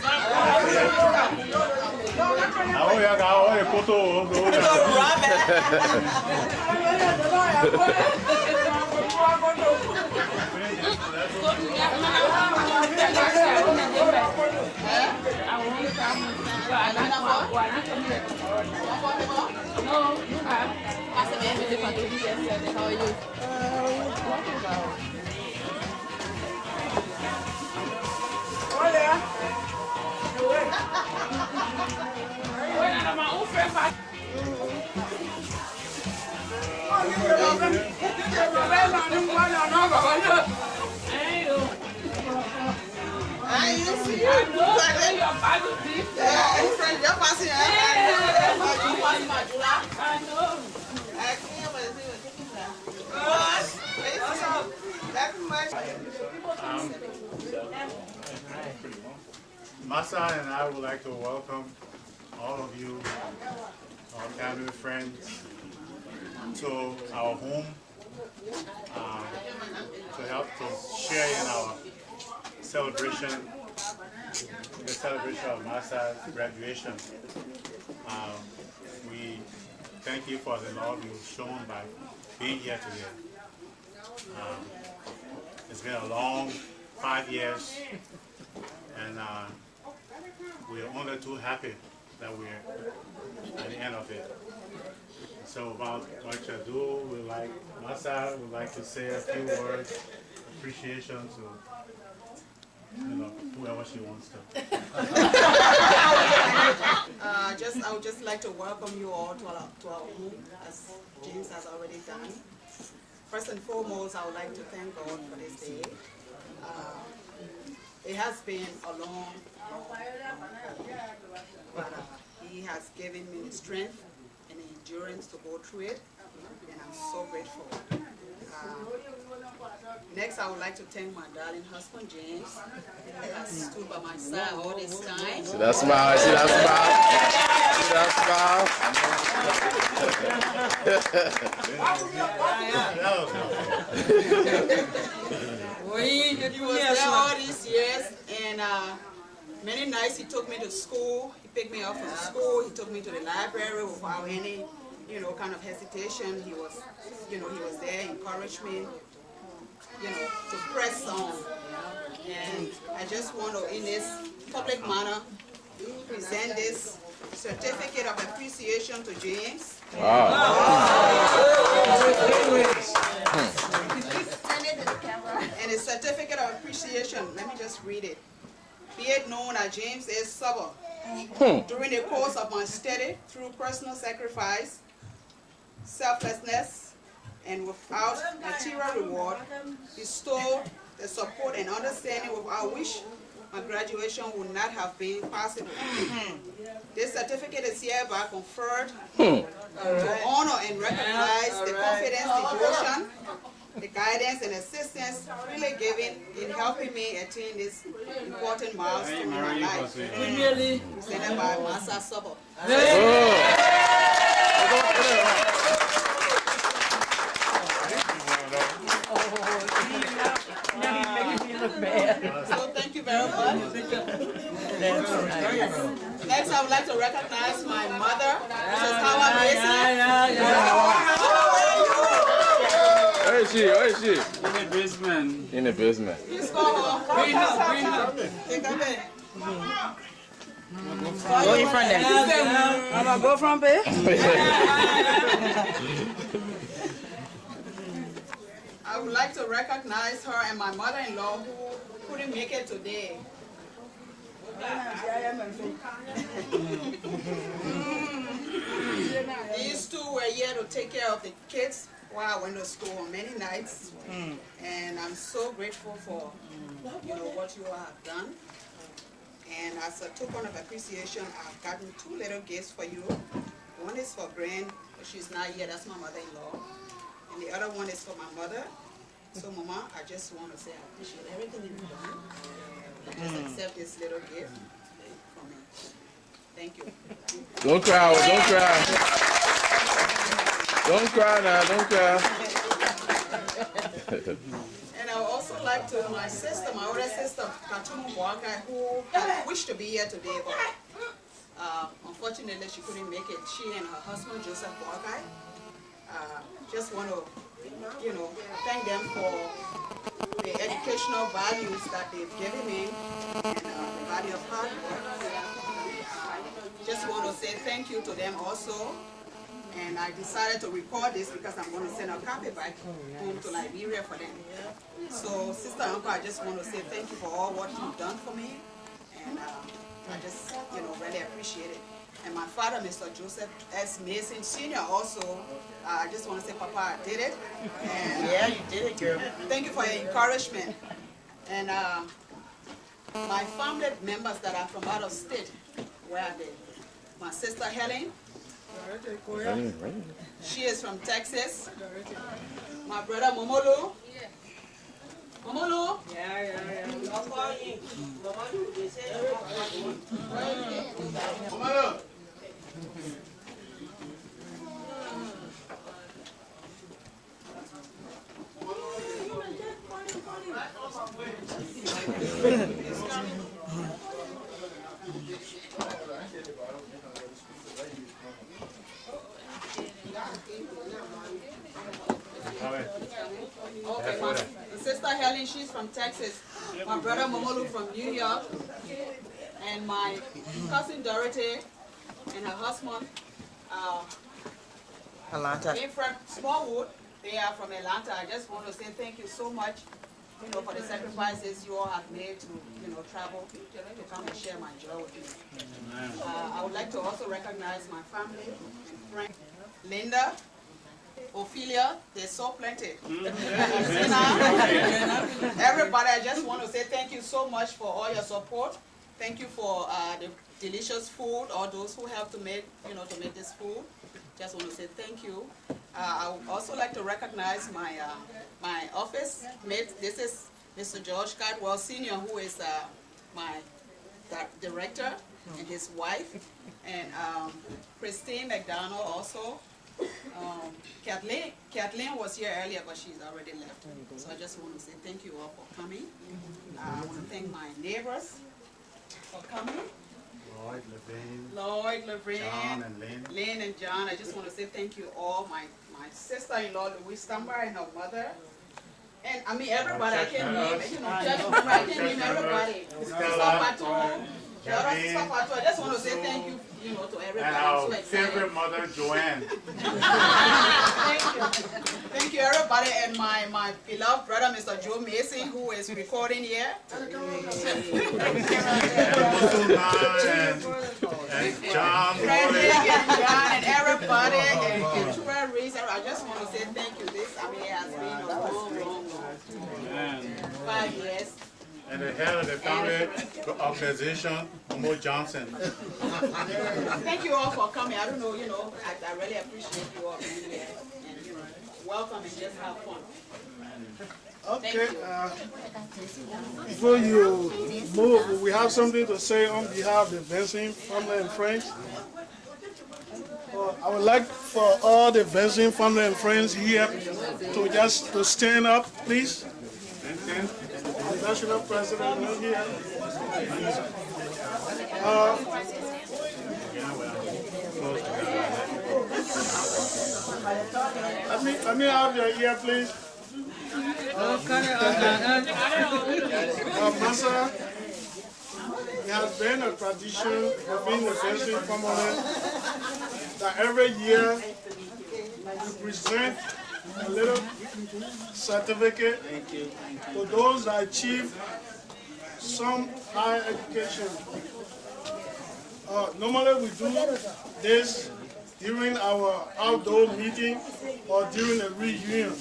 Masah and I would like to welcome all of you, our family, friends, to our home to help to share in our celebration, the celebration of Masah's graduation. We thank you for the love you've shown by being here today. It's been a long 5 years, and we're only too happy that we're at the end of it. So about what you do, Masah would like to say a few words, appreciation to whoever she wants to. I would just like to welcome you all to our home, as James has already done. First and foremost, I would like to thank God for this day. It has been a long but He has given me the strength and the endurance to go through it, and I'm so grateful. Next, I would like to thank my darling husband, James, who has stood by my side all this time. See that smile, see that smile, see that He was there all these years, and many nights he took me to school. He picked me up from school. He took me to the library without any, kind of hesitation. He was there, encouraged me, to press on. And I just want to, in this public manner, present this certificate of appreciation to James. And a certificate of appreciation, let me just read it. Be it known that James is sober. During the course of my study, through personal sacrifice, selflessness, and without material reward, bestowed the support and understanding without which my graduation would not have been possible. This certificate is hereby conferred to honor and recognize the confidence, devotion, the guidance and assistance really given in helping me attain this important milestone in my life. Presented by Masah Sobo. So thank you very much. Next, I would like to recognize my mother, Mrs. Howard Where is she? Where is she? In the basement. In the basement. Please call her. Bring her. Take her back. Go in front there. I'm going to go from there. I would like to recognize her and my mother-in-law who couldn't make it today. These two were here to take care of the kids while I went to school on many nights. And I'm so grateful for what you all have done. And as a token of appreciation, I've gotten 2 little gifts for you. One is for Gran, but she's not here, that's my mother-in-law. And the other one is for my mother. So, Mama, I just want to say I appreciate everything you've done. Just accept this little gift from me. Thank you. Don't cry, don't cry. Don't cry now, don't cry. And I would also like to, my sister, my older sister, Katumu Boakai, who had wished to be here today, but unfortunately she couldn't make it. She and her husband, Joseph Boakai. Just want to, thank them for the educational values that they've given me and the value of hard work. Just want to say thank you to them also. And I decided to record this because I'm going to send a copy back home to Liberia for them. So, Sister Uncle, I just want to say thank you for all what you've done for me. And I just, really appreciate it. And my father, Mr. Joseph S. Mason Sr. also, I just want to say, Papa, I did it. And Yeah, you did it, girl. Thank you for your encouragement. And my family members that are from out of state, where are they? My sister Helen. She is from Texas. My brother Momolo. Momolo? Yeah. Momolo. Okay, my sister Helen, she's from Texas. My brother Momolu from New York. And my cousin Dorothy and her husband, Atlanta. being from Smallwood. They are from Atlanta. I just want to say thank you so much, for the sacrifices you all have made to, travel to come and share my joy with you. I would like to also recognize my family and friends, Linda, Ophelia, they're so plenty. Everybody, I just want to say thank you so much for all your support. Thank you for the delicious food, all those who helped to make, to make this food. Just want to say thank you. I would also like to recognize my my office mate. This is Mr. George Cardwell Sr., who is my director, and his wife, and Christine McDonald also. Kathleen was here earlier, but she's already left. So I just want to say thank you all for coming. I want to thank my neighbors for coming. Lloyd, Levine, John and Lynn. Lynn and John. I just want to say thank you all. My sister-in-law, Louise Stumber, and her mother. And I mean everybody. I can't name, church member, I can't name everybody. I just want to say thank you, to everybody. And our favorite mother, Joanne. Thank you. Thank you, everybody. And my beloved brother, Mr. Joe Mason, who is recording here. And John, Frederick and John and everybody. And Troy Reese. I just want to say thank you. This, it has been a long 5 years. and the head of the family organization, Mo Johnson. Thank you all for coming. I don't know, I really appreciate you all being here. And, welcome and just have fun. Okay, before you move, we have something to say on behalf of the Benson family and friends. I would like for all the Benson family and friends here to stand up, please. The national president is here. Let me have your ear, please. Masah, it has been a tradition within the Benson family that every year we present a little certificate to those that achieve some higher education. Normally we do this during our outdoor meeting or during a reunion.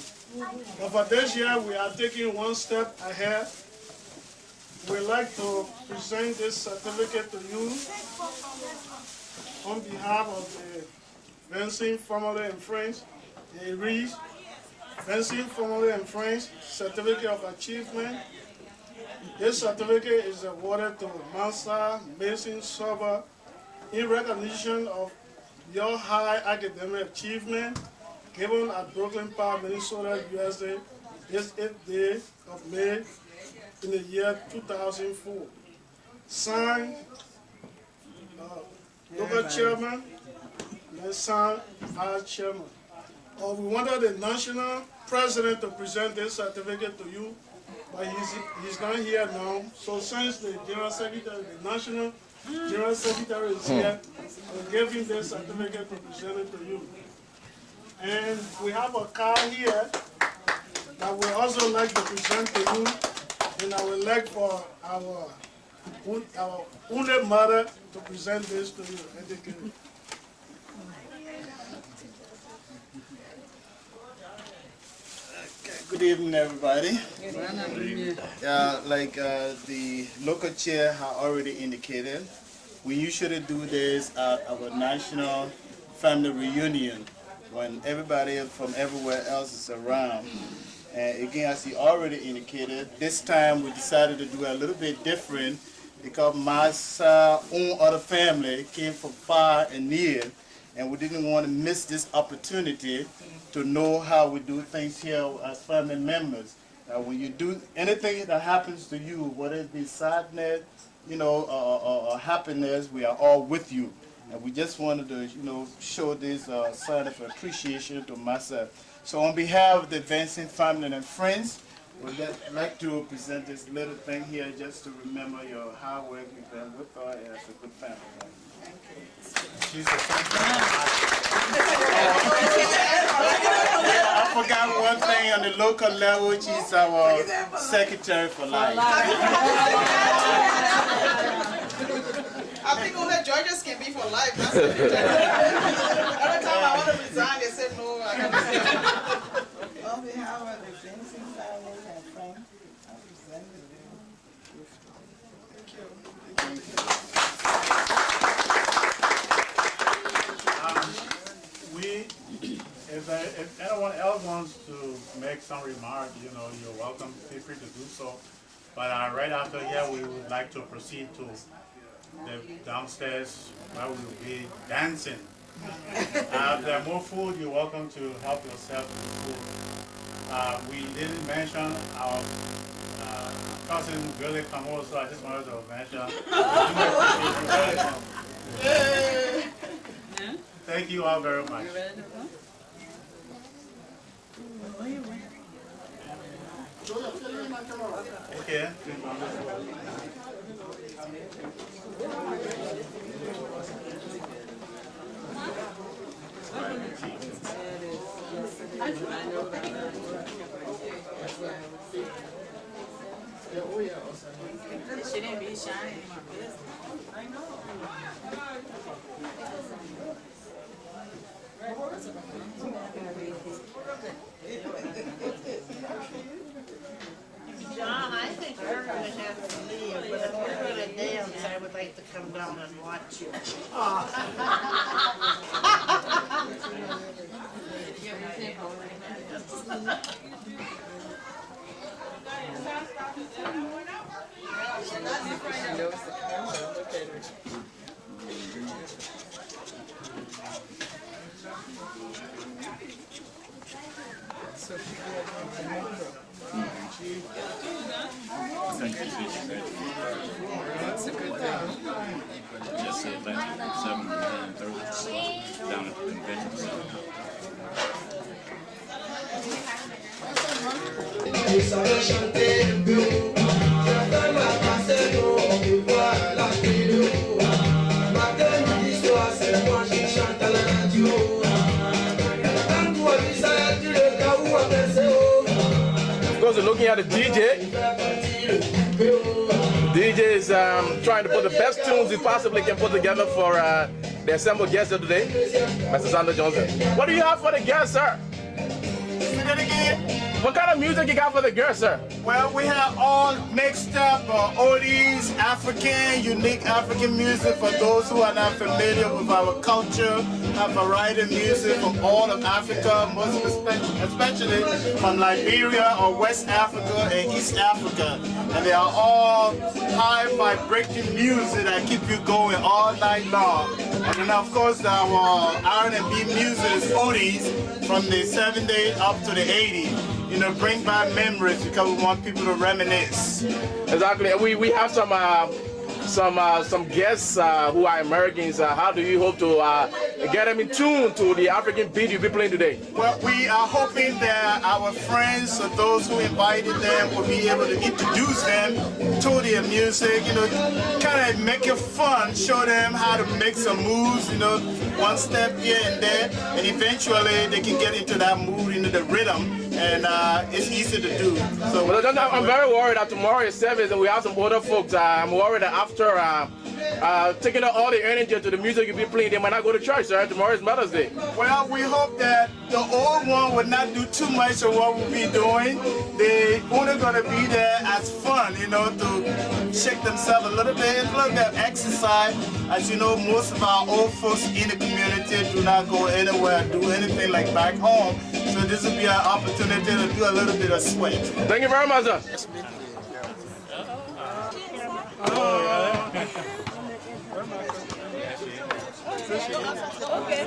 But for this year, we are taking one step ahead. We'd like to present this certificate to you on behalf of the Benson family and friends. It reads, Benson family and friends, Certificate of Achievement. This certificate is awarded to Masah Mason Sober in recognition of your high academic achievement given at Brooklyn Park, Minnesota, USA, this 8th day of May in the year 2004. Signed, local chairman, and signed vice chairman. We wanted the national president to present this certificate to you, but he's not here now. So since the general secretary, the national general secretary is here, we'll give him this certificate to present it to you. And we have a card here that we also like to present to you, and I would like for our only mother to present this to you. Good evening, everybody. Like the local chair had already indicated, we usually do this at our national family reunion when everybody from everywhere else is around. And again, as he already indicated, this time we decided to do a little bit different because my own other family came from far and near, and we didn't want to miss this opportunity to know how we do things here as family members. When you do anything that happens to you, whether it be sadness, or happiness, we are all with you. And we just wanted to, show this sign of appreciation to Masah. So on behalf of the Benson family and friends, we'd like to present this little thing here just to remember your hard work you've done with us as a good family. Thank you. she's a I forgot one thing on the local level. She's our secretary for life. I think only judges can be for life. That's it. Every time I want to resign, they say no. I can't resign. On behalf of the friends and family and friends, I present the bill. If anyone else wants to make some remark, you're welcome. Feel free to do so. But right after here, we would like to proceed to the downstairs where we will be dancing. If there are more food, you're welcome to help yourself to food. We didn't mention our cousin Billy Camo, so I just wanted to mention. Thank you all very much. Okay. She didn't be shining. I know. John, I think we're going to have to leave, but if we're going to dance, I would like to come down and watch you. That's a good thing. Just say Atlantic 7 and 30 down at the convention center. Of course, we're looking at the DJ. DJ is trying to put the best tunes he possibly can put together for the assembled guests of today, Mr. Sander Johnson. What do you have for the guests, sir? Say that again. What kind of music you got for the girls, sir? Well, we have all mixed up oldies, African, unique African music for those who are not familiar with our culture. A variety of music from all of Africa, most especially from Liberia or West Africa and East Africa. And they are all high vibrating music that keep you going all night long. And then of course our R&B music is oldies from the 70s up to the 80s. You know, bring back memories because we want people to reminisce. Exactly. We have some guests who are Americans. How do you hope to get them in tune to the African beat you'll be playing today? Well, we are hoping that our friends or those who invited them will be able to introduce them to their music, you know, kind of make it fun, show them how to make some moves, you know, one step here and there, and eventually they can get into that mood, into the rhythm. And it's easy to do. So I'm very worried that tomorrow is service and we have some older folks. I'm worried that after taking all the energy to the music you'll be playing, they might not go to church, sir. Tomorrow is Mother's Day. Well, we hope that the old one will not do too much of what we'll be doing. They're only going to be there as fun, you know, to shake themselves a little bit of exercise. As you know, most of our old folks in the community do not go anywhere, do anything like back home. So this will be an opportunity to do a little bit of sweat. Thank you very much, sir. Okay.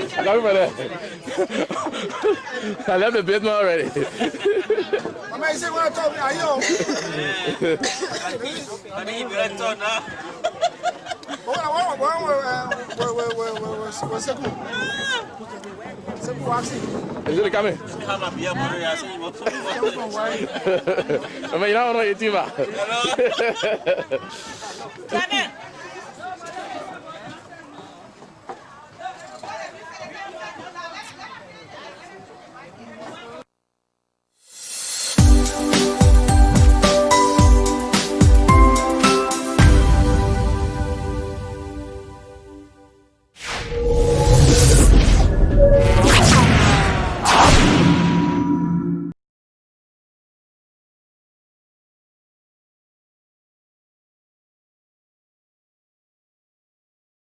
I got it for that. I left the business already. say when I told me, ayo. I mean, you're not now. What's it? Is it coming? I mean, you don't know your team. Come in.